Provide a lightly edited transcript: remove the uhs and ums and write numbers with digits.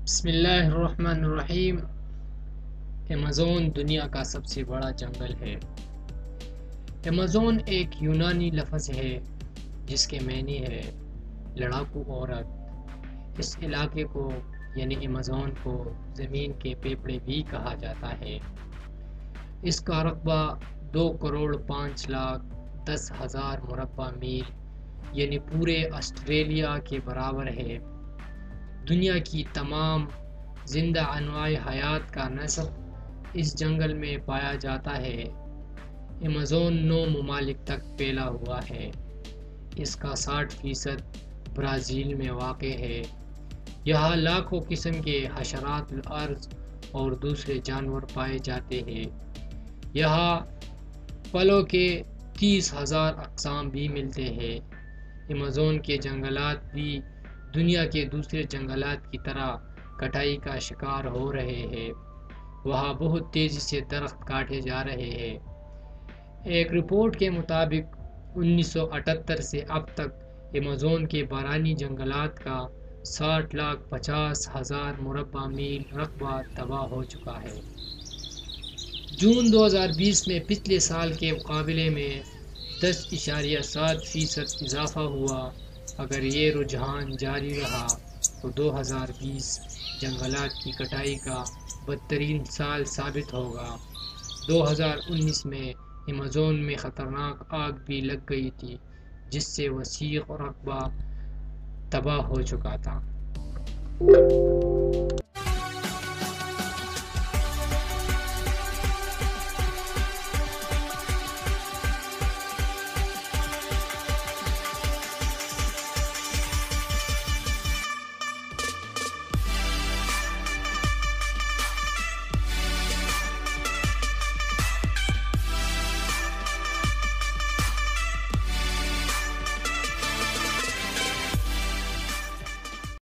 بسم اللہ الرحمن الرحیم۔ ایمیزون دنیا کا سب سے بڑا جنگل ہے۔ ایمیزون ایک یونانی لفظ ہے جس کے معنی ہے لڑاکو عورت۔ اس علاقے کو یعنی ایمیزون کو زمین کے پیپڑے بھی کہا جاتا ہے۔ اس کا رقبہ 2,05,10,000 مربع میل یعنی پورے آسٹریلیا کے برابر ہے۔ دنیا کی تمام زندہ انواع حیات کا نسل اس جنگل میں پایا جاتا ہے۔ ایمیزون 9 ممالک تک پھیلا ہوا ہے۔ اس کا 60% برازیل میں واقع ہے۔ یہاں لاکھوں قسم کے حشرات الارض اور دوسرے جانور پائے جاتے ہیں۔ یہاں پھلوں کے 30,000 اقسام بھی ملتے ہیں۔ ایمیزون کے جنگلات بھی دنیا کے دوسرے جنگلات کی طرح کٹائی کا شکار ہو رہے ہیں۔ وہاں بہت تیزی سے درخت کاٹے جا رہے ہیں۔ ایک رپورٹ کے مطابق 1978 سے اب تک ایمیزون کے بارانی جنگلات کا 60,50,000 مربع میل رقبہ تباہ ہو چکا ہے۔ جون 2020 میں پچھلے سال کے مقابلے میں 10.7% اضافہ ہوا۔ اگر یہ رجحان جاری رہا تو 2020 جنگلات کی کٹائی کا بدترین سال ثابت ہوگا۔ 2019 میں ایمیزون میں خطرناک آگ بھی لگ گئی تھی جس سے وسیع رقبہ تباہ ہو چکا تھا۔